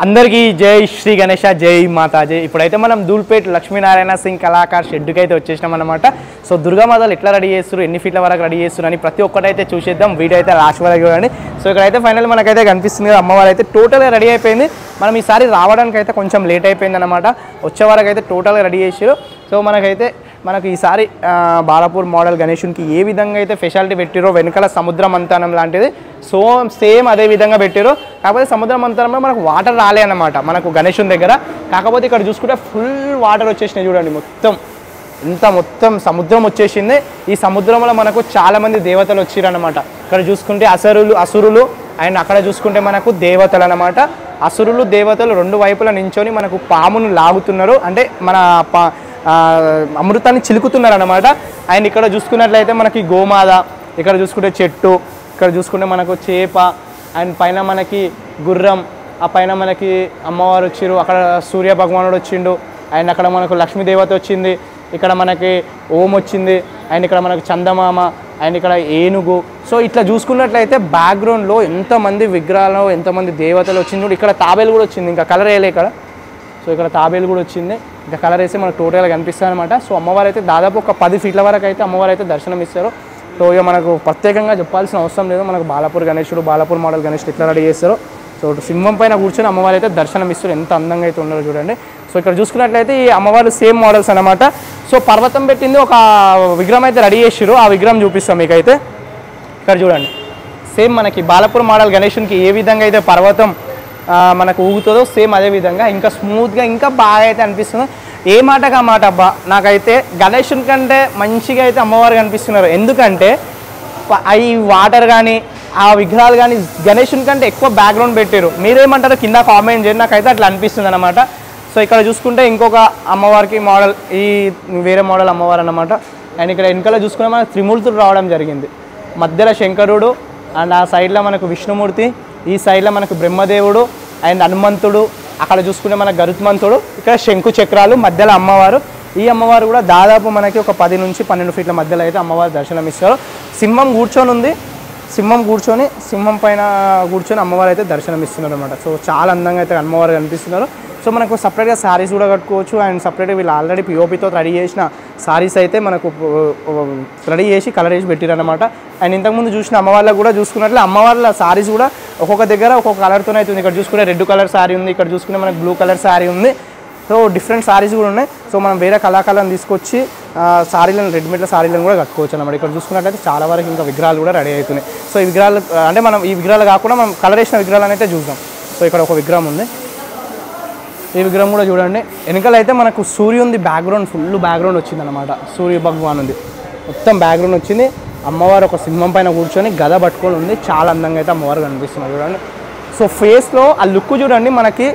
అందరికీ జై శ్రీ గణేష జై మాతాజీ. ఇప్పుడైతే మనం ధూల్పేట్ లక్ష్మీనారాయణ సింగ్ కళాకార్ షెడ్కి అయితే వచ్చేసినాం అనమాట. సో దుర్గామాతలు ఎట్లా రెడీ చేస్తారు, ఎన్ని ఫీట్ల వరకు రెడీ చేస్తారు అని ప్రతి ఒక్కటైతే చూసేద్దాం. వీడియో అయితే లాస్ట్ వరకు చూడండి. సో ఇక్కడైతే ఫైనల్ మనకైతే కనిపిస్తుంది కదా, అమ్మవారు అయితే టోటల్గా రెడీ అయిపోయింది. మనం ఈసారి రావడానికి అయితే కొంచెం లేట్ అయిపోయింది అనమాట. వచ్చే వరకు అయితే టోటల్గా రెడీ చేసారు. సో మనకు ఈసారి బాలాపూర్ మోడల్ గణేషునికి ఏ విధంగా అయితే స్పెషాలిటీ పెట్టారో, వెనకాల సముద్ర మంతనం లాంటిది సో సేమ్ అదే విధంగా పెట్టారు. కాకపోతే సముద్ర మంతనంలో మనకు వాటర్ రాలే అన్నమాట మనకు గణేషుని దగ్గర. కాకపోతే ఇక్కడ చూసుకుంటే ఫుల్ వాటర్ వచ్చేసినాయి చూడండి. మొత్తం సముద్రం వచ్చేసింది. ఈ సముద్రంలో మనకు చాలామంది దేవతలు వచ్చిరన్నమాట. ఇక్కడ చూసుకుంటే అసురులు అండ్ అక్కడ చూసుకుంటే మనకు దేవతలు అన్నమాట. అసురులు దేవతలు రెండు వైపులా నించొని మనకు పామును లాగుతున్నారు, అంటే మన అమృతాన్ని చిలుకుతున్నారు అన్నమాట. అండ్ ఇక్కడ చూసుకున్నట్లయితే మనకి గోమాత, ఇక్కడ చూసుకుంటే చెట్టు, ఇక్కడ చూసుకుంటే మనకు చేప, అండ్ పైన మనకి గుర్రం, ఆ పైన మనకి అమ్మవారు వచ్చిరు, అక్కడ సూర్య భగవానుడు వచ్చిండు, అండ్ అక్కడ మనకు లక్ష్మీదేవత వచ్చింది, ఇక్కడ మనకి ఓం వచ్చింది, అండ్ ఇక్కడ మనకు చందమామ, అండ్ ఇక్కడ ఏనుగు. సో ఇట్లా చూసుకున్నట్లయితే బ్యాక్గ్రౌండ్లో ఎంతమంది విగ్రహాలు, ఎంతమంది దేవతలు వచ్చింది. ఇక్కడ తాబేలు కూడా వచ్చింది, ఇంకా కలర్ వేయలే ఇక్కడ. సో ఇక్కడ తాబేలు కూడా వచ్చింది, ఇంకా కలర్ వేస్తే మనకు టోటల్గా కనిపిస్తుంది అనమాట. సో అమ్మవారు అయితే దాదాపు ఒక 10 ఫీట్ల వరకు అయితే అమ్మవారు అయితే దర్శనం ఇస్తారు. సో ఇక మనకు ప్రత్యేకంగా చెప్పాల్సిన అవసరం లేదు. మనకు బాలాపూర్ గణేశుడు, బాలాపూర్ మోడల్ గణేషుడు ఎట్లా రెడీ చేస్తారో. సో సింహం పైన కూర్చొని అమ్మవారు అయితే దర్శనం ఇస్తారు. ఎంత అందంగా అయితే ఉన్నారో చూడండి. సో ఇక్కడ చూసుకున్నట్లయితే ఈ అమ్మవారు సేమ్ మోడల్స్ అనమాట. సో పర్వతం పెట్టింది ఒక విగ్రహం అయితే రెడీ చేసారు, ఆ విగ్రహం చూపిస్తాం మీకైతే. ఇక్కడ చూడండి, సేమ్ మనకి బాలాపూర్ మోడల్ గణేషునికి ఏ విధంగా అయితే పర్వతం మనకు ఊగుతుందో సేమ్ అదే విధంగా ఇంకా స్మూత్గా ఇంకా బాగా అయితే అనిపిస్తుంది. ఏ మాటగా మాట అబ్బా, నాకైతే గణేషుని కంటే మంచిగా అయితే అమ్మవారు కనిపిస్తున్నారు. ఎందుకంటే ఈ వాటర్ కానీ ఆ విగ్రహాలు కానీ గణేషుని కంటే ఎక్కువ బ్యాక్గ్రౌండ్ పెట్టారు. మీరేమంటారో కింద కామెంట్ చేయండి, నాకైతే అట్లా అనిపిస్తుంది అనమాట. సో ఇక్కడ చూసుకుంటే ఇంకొక అమ్మవారికి మోడల్, ఈ వేరే మోడల్ అమ్మవారు అన్నమాట. అండ్ ఇక్కడ వెనకాల చూసుకుంటే మనకు త్రిమూర్తులు రావడం జరిగింది. మధ్యలో శంకరుడు, అండ్ ఆ సైడ్లో మనకు విష్ణుమూర్తి, ఈ సైడ్లో మనకు బ్రహ్మదేవుడు అండ్ హనుమంతుడు, అక్కడ చూసుకుంటే మనకు గరుత్మంతుడు, ఇక్కడ శంకు చక్రాలు, మధ్యలో అమ్మవారు. ఈ అమ్మవారు కూడా దాదాపు మనకి ఒక 10 నుంచి 12 ఫీట్ల మధ్యలో అయితే అమ్మవారు దర్శనం ఇస్తారు. సింహం కూర్చొని ఉంది, సింహం పైన కూర్చొని అమ్మవారు అయితే దర్శనం ఇస్తున్నారు అనమాట. సో చాలా అందంగా అయితే అమ్మవారు కనిపిస్తున్నారు. సో మనకు సపరేట్గా శారీస్ కూడా కట్టుకోవచ్చు. అండ్ సపరేట్గా వీళ్ళు ఆల్రెడీ పిఓపితో రెడీ చేసిన శారీస్ అయితే మనకు రెడీ చేసి కలర్ వేసి పెట్టిరనమాట. అండ్ ఇంతకుముందు చూసిన అమ్మవాళ్ళకు కూడా చూసుకున్నట్లే అమ్మవార్ల శారీస్ కూడా ఒక్కొక్క దగ్గర ఒక్కొక్క కలర్తోనే అవుతుంది. ఇక్కడ చూసుకుంటే రెడ్ కలర్ శారీ ఉంది, ఇక్కడ చూసుకుంటే మనకు బ్లూ కలర్ శారీ ఉంది. సో డిఫరెంట్ శారీస్ కూడా ఉన్నాయి. సో మనం వేరే కళాకారులను తీసుకొచ్చి శారీలను, రెడీమేడ్ల శారీలను కూడా కట్టుకోవచ్చు అనమాట. ఇక్కడ చూసుకున్నట్లయితే చాలా వరకు ఇంకా విగ్రహాలు కూడా రెడీ అవుతున్నాయి. సో ఈ విగ్రహాలు అంటే మనం ఈ విగ్రహాలు కాకుండా మనం కలర్ వేసిన విగ్రహాలను అయితే చూద్దాం. సో ఇక్కడ ఒక విగ్రహం ఉంది, ఈ విగ్రహం కూడా చూడండి. వెనకాల అయితే మనకు సూర్యుంది బ్యాక్గ్రౌండ్, ఫుల్ బ్యాక్గ్రౌండ్ వచ్చింది అనమాట. సూర్య భగవాన్ ఉంది, మొత్తం బ్యాక్గ్రౌండ్ వచ్చింది. అమ్మవారు ఒక సింహం పైన కూర్చొని గద పట్టుకొని ఉంది. చాలా అందంగా అయితే అమ్మవారు కనిపిస్తున్నారు చూడండి. సో ఫేస్లో ఆ లుక్ చూడండి. మనకి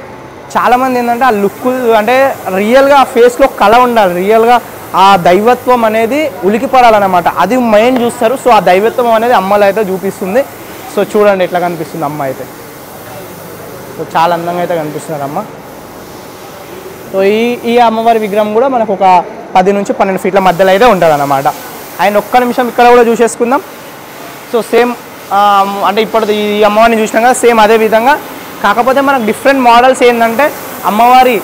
చాలామంది ఏంటంటే ఆ లుక్ అంటే రియల్గా ఆ ఫేస్లో కళ ఉండాలి, రియల్గా ఆ దైవత్వం అనేది ఉలికిపడాలన్నమాట. అది మెయిన్ చూస్తారు. సో ఆ దైవత్వం అనేది అమ్మలో అయితే చూపిస్తుంది. సో చూడండి ఎట్లా కనిపిస్తుంది అమ్మ అయితే. సో చాలా అందంగా అయితే కనిపిస్తున్నారు అమ్మ. సో ఈ అమ్మవారి విగ్రహం కూడా మనకు ఒక 10 నుంచి 12 ఫీట్ల మధ్యలో అయితే ఉంటుంది అన్నమాట. అండ్ ఒక్క నిమిషం ఇక్కడ కూడా చూసేసుకుందాం. సో సేమ్ అంటే ఇప్పుడు ఈ అమ్మవారిని చూసినాం కదా, సేమ్ అదే విధంగా. కాకపోతే మనకు డిఫరెంట్ మోడల్స్ ఏంటంటే అమ్మవారి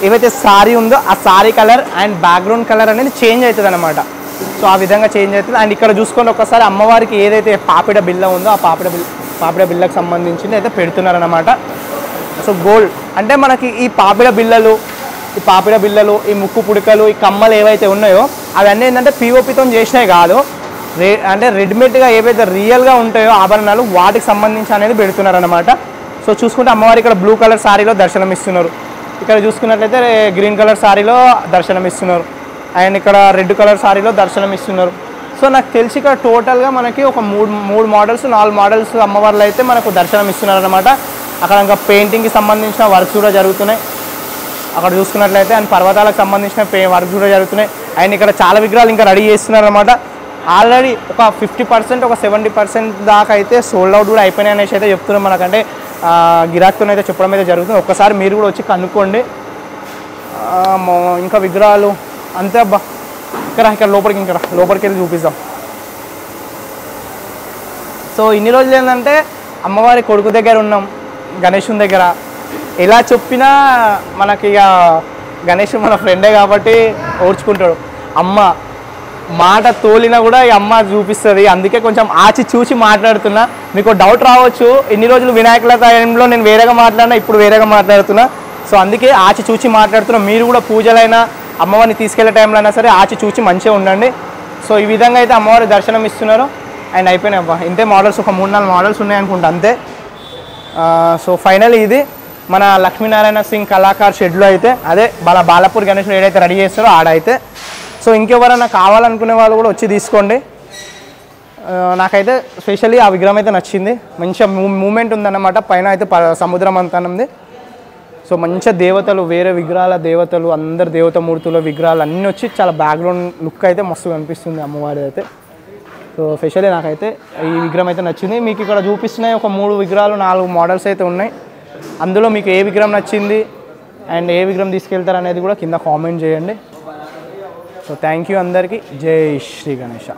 ఏవైతే శారీ ఉందో ఆ sari colour and background colour అనేది చేంజ్ అవుతుంది అనమాట. సో ఆ విధంగా చేంజ్ అవుతుంది. అండ్ ఇక్కడ చూసుకొని ఒక్కసారి అమ్మవారికి ఏదైతే పాపిడ బిల్ల ఉందో ఆ పాపిడ బిల్లకు సంబంధించింది అయితే పెడుతున్నారనమాట. సో గోల్డ్ అంటే మనకి ఈ పాపిడ బిల్లలు, ఈ ముక్కు పుడకలు, ఈ కమ్మలు ఏవైతే ఉన్నాయో అవన్నీ ఏంటంటే పిఓపితో చేసినవి కాదు, అంటే రెడీమేడ్గా ఏవైతే రియల్గా ఉంటాయో ఆభరణాలు వాటికి సంబంధించి అనేది పెడుతున్నారు అనమాట. సో చూసుకుంటే అమ్మవారు ఇక్కడ బ్లూ కలర్ శారీలో దర్శనం ఇస్తున్నారు, ఇక్కడ చూసుకున్నట్లయితే గ్రీన్ కలర్ శారీలో దర్శనం ఇస్తున్నారు, అండ్ ఇక్కడ రెడ్ కలర్ శారీలో దర్శనం ఇస్తున్నారు. సో నాకు తెలిసి ఇక్కడ టోటల్గా మనకి ఒక 3 మోడల్స్ 4 మోడల్స్ అమ్మవార్లు అయితే మనకు దర్శనం ఇస్తున్నారు అనమాట. అక్కడ ఇంకా పెయింటింగ్కి సంబంధించిన వర్క్స్ కూడా జరుగుతున్నాయి అక్కడ చూసుకున్నట్లయితే. అండ్ పర్వతాలకు సంబంధించిన వర్క్స్ కూడా జరుగుతున్నాయి. అండ్ ఇక్కడ చాలా విగ్రహాలు ఇంకా రెడీ చేస్తున్నారు అనమాట. ఆల్రెడీ ఒక 50%, ఒక 70% దాకా అయితే సోల్డ్ అవుట్ కూడా అయిపోయినాయి అనేసి అయితే చెప్తున్నాం. మనకంటే గిరాక్తో అయితే చెప్పడం అయితే జరుగుతుంది. ఒక్కసారి మీరు కూడా వచ్చి కనుక్కోండి. ఇంకా విగ్రహాలు అంతే అబ్బా. ఇక్కడ లోపలికి వెళ్ళి చూపిస్తాం. సో ఇన్ని రోజులు ఏంటంటే అమ్మవారి కొడుకు దగ్గర ఉన్నాం, గణేశుని దగ్గర. ఎలా చెప్పినా మనకి ఇక గణేష్ మన ఫ్రెండే కాబట్టి ఓర్చుకుంటాడు. అమ్మ మాట తోలినా కూడా ఈ అమ్మ చూపిస్తుంది. అందుకే కొంచెం ఆచి చూసి మాట్లాడుతున్నా. మీకు డౌట్ రావచ్చు, ఇన్ని రోజులు వినాయకుల టైంలో నేను వేరేగా మాట్లాడినా, ఇప్పుడు వేరేగా మాట్లాడుతున్నా. సో అందుకే ఆచి చూసి మాట్లాడుతున్నా. మీరు కూడా పూజలైనా అమ్మవారిని తీసుకెళ్లే టైంలో అయినా సరే ఆచి చూసి మంచిగా ఉండండి. సో ఈ విధంగా అయితే అమ్మవారి దర్శనం ఇస్తున్నారు. అండ్ అయిపోయినాయి అబ్బా, ఇంతే మోడల్స్, ఒక 3-4 మోడల్స్ ఉన్నాయనుకుంటా అంతే. సో ఫైనల్ ఇది మన లక్ష్మీనారాయణ సింగ్ కళాకార్ షెడ్లో అయితే అదే బాలాపూర్ గణేష్ ఏదైతే రెడీ చేస్తారో ఆడైతే. సో ఇంకెవరైనా కావాలనుకునే వాళ్ళు కూడా వచ్చి తీసుకోండి. నాకైతే స్పెషల్లీ ఆ విగ్రహం అయితే నచ్చింది. మంచిగా మూమెంట్ ఉందన్నమాట. పైన అయితే సముద్రం అంతా ఉంది. సో మంచిగా దేవతలు, వేరే విగ్రహాల దేవతలు, అందరు దేవతామూర్తుల విగ్రహాలు అన్నీ వచ్చి చాలా బ్యాక్గ్రౌండ్ లుక్ అయితే మస్తు కనిపిస్తుంది అమ్మవారి అయితే. సో స్పెషల్లీ నాకైతే ఈ విగ్రహం అయితే నచ్చింది. మీకు ఇక్కడ చూపిస్తున్నాయి ఒక 3 విగ్రహాలు 4 మోడల్స్ అయితే ఉన్నాయి. అందులో మీకు ఏ విగ్రహం నచ్చింది అండ్ ఏ విగ్రహం తీసుకెళ్తారు అనేది కూడా కింద కామెంట్ చేయండి. సో థ్యాంక్ యూ అందరికీ. జై శ్రీ గణేష.